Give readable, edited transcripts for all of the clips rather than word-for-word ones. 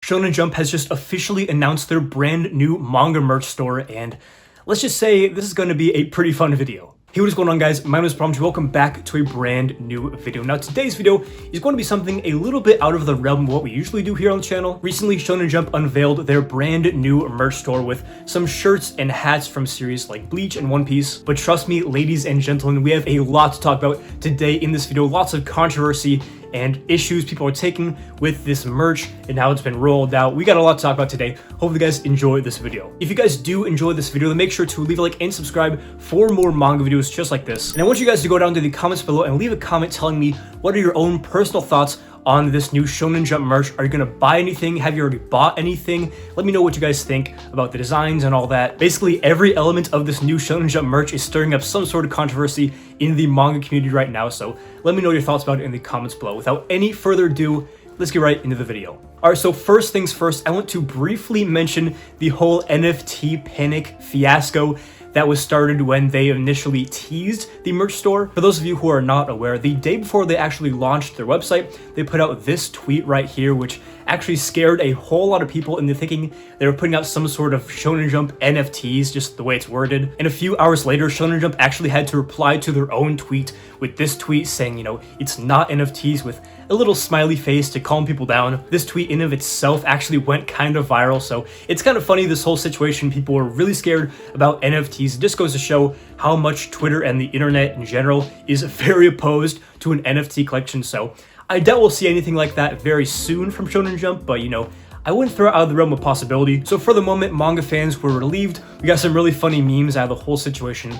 Shonen Jump has just officially announced their brand new manga merch store, and let's just say this is going to be a pretty fun video. Hey, what is going on, guys? My name is Promj. Welcome back to a brand new video. Now, today's video is going to be something a little bit out of the realm of what we usually do here on the channel. Recently, Shonen Jump unveiled their brand new merch store with some shirts and hats from series like Bleach and One Piece. But trust me, ladies and gentlemen, we have a lot to talk about today in this video. Lots of controversy and issues people are taking with this merch and how it's been rolled out. We got a lot to talk about today. Hope you guys enjoy this video. If you guys do enjoy this video, then make sure to leave a like and subscribe for more manga videos just like this. And I want you guys to go down to the comments below and leave a comment telling me what are your own personal thoughts on this new Shonen Jump merch. Are you gonna buy anything? Have you already bought anything? Let me know what you guys think about the designs and all that. Basically, every element of this new Shonen Jump merch is stirring up some sort of controversy in the manga community right now, so let me know your thoughts about it in the comments below. Without any further ado, let's get right into the video. Alright, so first things first, I want to briefly mention the whole NFT Panic fiasco that was started when they initially teased the merch store. For those of you who are not aware, the day before they actually launched their website, they put out this tweet right here, which actually scared a whole lot of people into thinking they were putting out some sort of Shonen Jump NFTs, just the way it's worded. And a few hours later, Shonen Jump actually had to reply to their own tweet with this tweet saying, you know, it's not NFTs, with a little smiley face to calm people down. This tweet in of itself actually went kind of viral, so it's kind of funny, this whole situation. People were really scared about NFTs. It just goes to show how much Twitter and the internet in general is very opposed to an NFT collection, so I doubt we'll see anything like that very soon from Shonen Jump, but you know, I wouldn't throw it out of the realm of possibility. So for the moment, manga fans were relieved. We got some really funny memes out of the whole situation.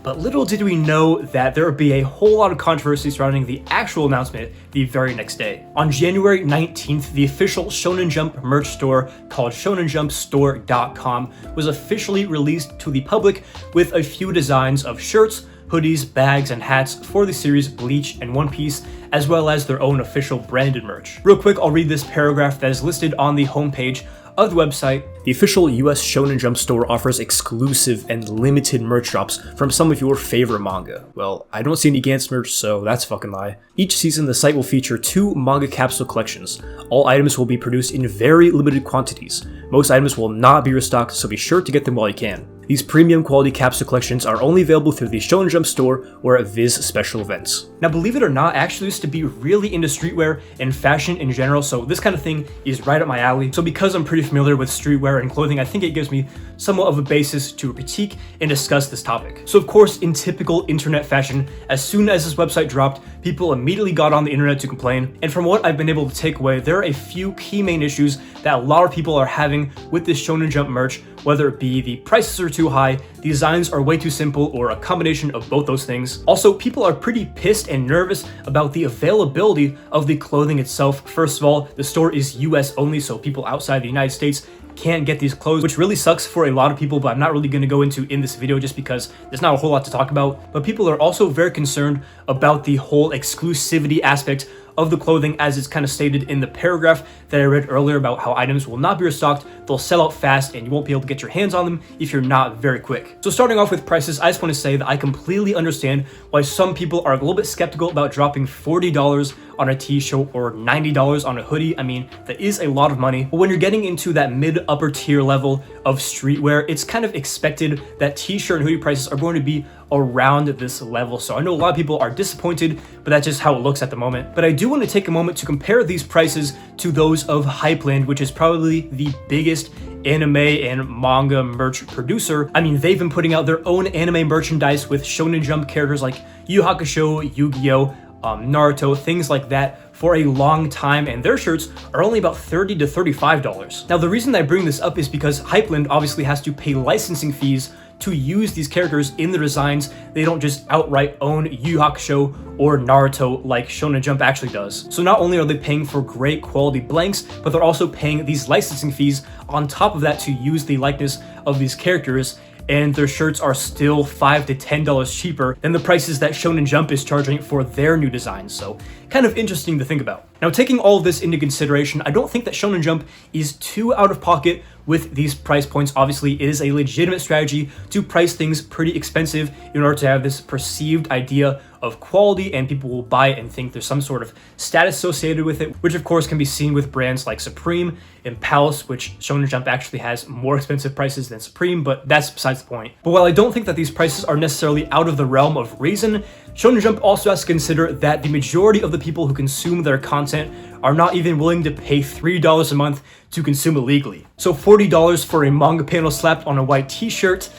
But little did we know that there would be a whole lot of controversy surrounding the actual announcement the very next day. On January 19th, the official Shonen Jump merch store called shonenjumpstore.com was officially released to the public with a few designs of shirts, hoodies, bags, and hats for the series Bleach and One Piece, as well as their own official branded merch. Real quick, I'll read this paragraph that is listed on the homepage of the website. The official US Shonen Jump store offers exclusive and limited merch drops from some of your favorite manga. Well, I don't see any Gantz merch, so that's a fucking lie. Each season, the site will feature 2 manga capsule collections. All items will be produced in very limited quantities. Most items will not be restocked, so be sure to get them while you can. These premium quality capsule collections are only available through the Shonen Jump store or at Viz special events. Now, believe it or not, I actually used to be really into streetwear and fashion in general, so this kind of thing is right up my alley. So because I'm pretty familiar with streetwear and clothing, I think it gives me somewhat of a basis to critique and discuss this topic. So of course, in typical internet fashion, as soon as this website dropped, people immediately got on the internet to complain. And from what I've been able to take away, there are a few key main issues that a lot of people are having with this Shonen Jump merch, whether it be the prices are too high, the designs are way too simple, or a combination of both those things. Also, people are pretty pissed and nervous about the availability of the clothing itself. First of all, the store is US only, so people outside the United States can't get these clothes, which really sucks for a lot of people, but I'm not really going to go into in this video just because there's not a whole lot to talk about. But people are also very concerned about the whole exclusivity aspect of the clothing, as it's kind of stated in the paragraph that I read earlier about how items will not be restocked, they'll sell out fast, and you won't be able to get your hands on them if you're not very quick. So starting off with prices, I just want to say that I completely understand why some people are a little bit skeptical about dropping $40 on a t-shirt or $90 on a hoodie. I mean, that is a lot of money, but when you're getting into that mid-upper tier level of streetwear, it's kind of expected that t-shirt and hoodie prices are going to be around this level. So I know a lot of people are disappointed, but that's just how it looks at the moment. But I do want to take a moment to compare these prices to those of Hypeland, which is probably the biggest anime and manga merch producer. I mean, they've been putting out their own anime merchandise with Shonen Jump characters like Yu Yu Hakusho, Yu-Gi-Oh!, Naruto, things like that for a long time, and their shirts are only about $30 to $35. Now, the reason I bring this up is because Hypeland obviously has to pay licensing fees to use these characters in the designs. They don't just outright own Yu Yu Hakusho or Naruto like Shonen Jump actually does. So not only are they paying for great quality blanks, but they're also paying these licensing fees on top of that to use the likeness of these characters, and their shirts are still $5 to $10 cheaper than the prices that Shonen Jump is charging for their new designs. So kind of interesting to think about. Now, taking all of this into consideration, I don't think that Shonen Jump is too out of pocket with these price points. Obviously, it is a legitimate strategy to price things pretty expensive in order to have this perceived idea of quality, and people will buy it and think there's some sort of status associated with it, which of course can be seen with brands like Supreme and Palace, which Shonen Jump actually has more expensive prices than Supreme, but that's besides the point. But while I don't think that these prices are necessarily out of the realm of reason, Shonen Jump also has to consider that the majority of the people who consume their content are not even willing to pay $3 a month to consume illegally. So $40 for a manga panel slapped on a white t-shirt,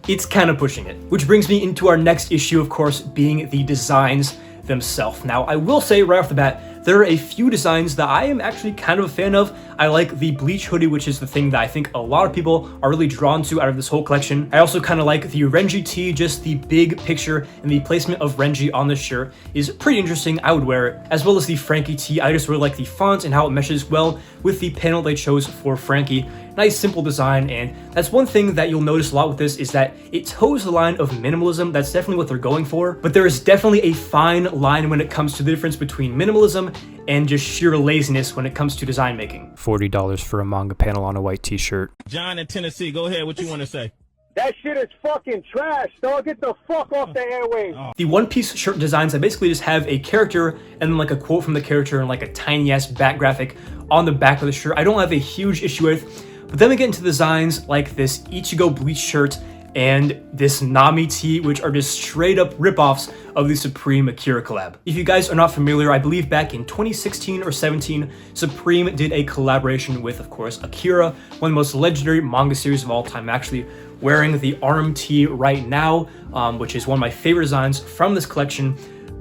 it's kind of pushing it. Which brings me into our next issue, of course, being the designs themselves. Now, I will say right off the bat, there are a few designs that I am actually kind of a fan of. I like the Bleach hoodie, which is the thing that I think a lot of people are really drawn to out of this whole collection. I also kind of like the Renji tee, just the big picture and the placement of Renji on the shirt is pretty interesting. I would wear it. As well as the Frankie tee, I just really like the font and how it meshes well with the panel they chose for Frankie. Nice, simple design, and that's one thing that you'll notice a lot with this is that it toes the line of minimalism. That's definitely what they're going for, but there is definitely a fine line when it comes to the difference between minimalism and just sheer laziness when it comes to design making. $40 for a manga panel on a white t-shirt. John in Tennessee, go ahead. What you want to say? That shit is fucking trash, dog. Get the fuck off the airwaves. The One Piece shirt designs, I basically just have a character and then like a quote from the character and like a tiny ass back graphic on the back of the shirt. I don't have a huge issue with, but then we get into designs like this Ichigo Bleach shirt and this Nami tee, which are just straight up ripoffs of the Supreme Akira collab. If you guys are not familiar, I believe back in 2016 or 17, Supreme did a collaboration with, of course, Akira, one of the most legendary manga series of all time. I'm actually wearing the Arm tee right now, which is one of my favorite designs from this collection.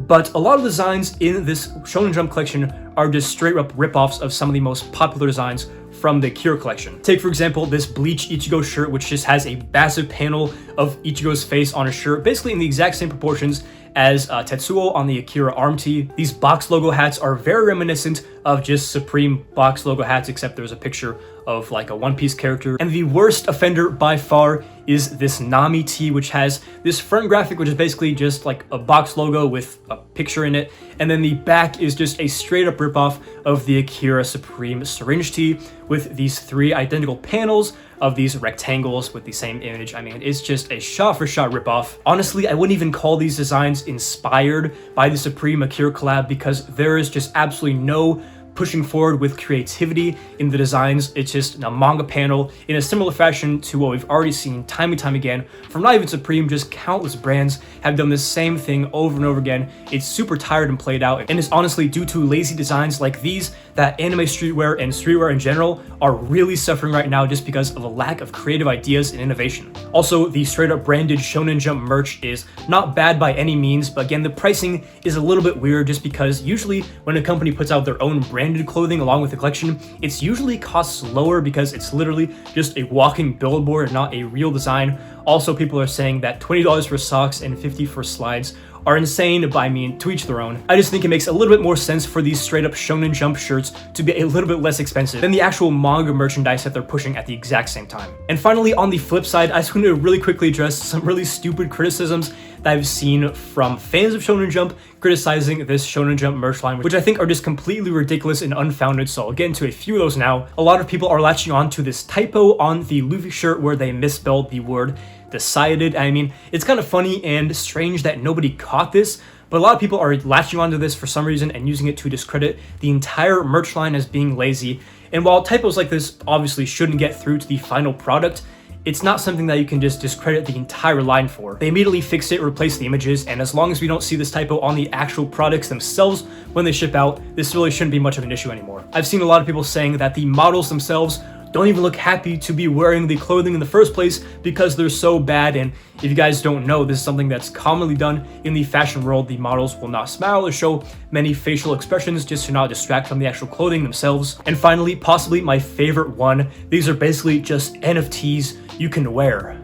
But a lot of designs in this Shonen Jump collection are just straight up ripoffs of some of the most popular designs from the Akira collection. Take, for example, this Bleach Ichigo shirt, which just has a massive panel of Ichigo's face on a shirt, basically in the exact same proportions as Tetsuo on the Akira arm tee. These box logo hats are very reminiscent of just Supreme box logo hats, except there's a picture of like a One Piece character. And the worst offender by far is this Nami tee, which has this front graphic, which is basically just like a box logo with a picture in it. And then the back is just a straight up ripoff of the Akira Supreme syringe tee with these three identical panels of these rectangles with the same image. I mean, it's just a shot for shot ripoff. Honestly, I wouldn't even call these designs inspired by the Supreme Akira collab because there is just absolutely no pushing forward with creativity in the designs. It's just a manga panel in a similar fashion to what we've already seen time and time again from not even Supreme, just countless brands have done the same thing over and over again. It's super tired and played out, and it's honestly due to lazy designs like these that anime streetwear and streetwear in general are really suffering right now just because of a lack of creative ideas and innovation. Also, the straight up branded Shonen Jump merch is not bad by any means, but again, the pricing is a little bit weird just because usually when a company puts out their own branded clothing along with the collection, it's usually costs lower because it's literally just a walking billboard and not a real design. Also, people are saying that $20 for socks and $50 for slides are insane, but I mean, to each their own. I just think it makes a little bit more sense for these straight up Shonen Jump shirts to be a little bit less expensive than the actual manga merchandise that they're pushing at the exact same time. And finally, on the flip side, I just want to really quickly address some really stupid criticisms that I've seen from fans of Shonen Jump criticizing this Shonen Jump merch line, which I think are just completely ridiculous and unfounded, so I'll get into a few of those now. A lot of people are latching on to this typo on the Luffy shirt where they misspelled the word decided. I mean, it's kind of funny and strange that nobody caught this, but a lot of people are latching onto this for some reason and using it to discredit the entire merch line as being lazy. And while typos like this obviously shouldn't get through to the final product, it's not something that you can just discredit the entire line for. They immediately fix it, replace the images, and as long as we don't see this typo on the actual products themselves when they ship out, this really shouldn't be much of an issue anymore. I've seen a lot of people saying that the models themselves don't even look happy to be wearing the clothing in the first place because they're so bad, and if you guys don't know, this is something that's commonly done in the fashion world. The models will not smile or show many facial expressions just to not distract from the actual clothing themselves. And finally, possibly my favorite one, these are basically just NFTs you can wear.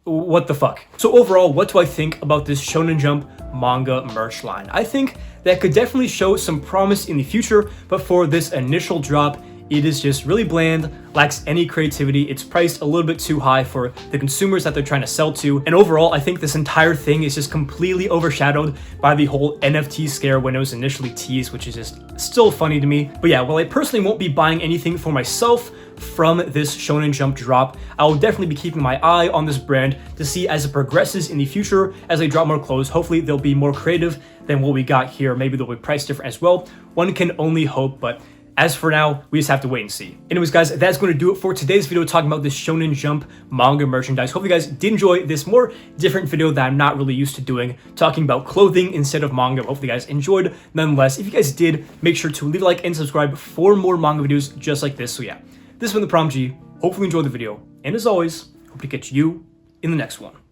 What the fuck? So overall, what do I think about this Shonen Jump manga merch line? I think that could definitely show some promise in the future, but for this initial drop, It is just really bland, lacks any creativity. It's priced a little bit too high for the consumers that they're trying to sell to. And overall, I think this entire thing is just completely overshadowed by the whole NFT scare when it was initially teased, which is just still funny to me. But yeah, while I personally won't be buying anything for myself from this Shonen Jump drop, I will definitely be keeping my eye on this brand to see as it progresses in the future, as they drop more clothes. Hopefully they'll be more creative than what we got here. Maybe they'll be priced different as well. One can only hope, but as for now, we just have to wait and see. Anyways, guys, that's going to do it for today's video talking about this Shonen Jump manga merchandise. Hope you guys did enjoy this more different video that I'm not really used to doing, talking about clothing instead of manga. Hopefully you guys enjoyed nonetheless. If you guys did, make sure to leave a like and subscribe for more manga videos just like this. So yeah, this has been the Prom G. Hopefully you enjoyed the video. And as always, hope to catch you in the next one.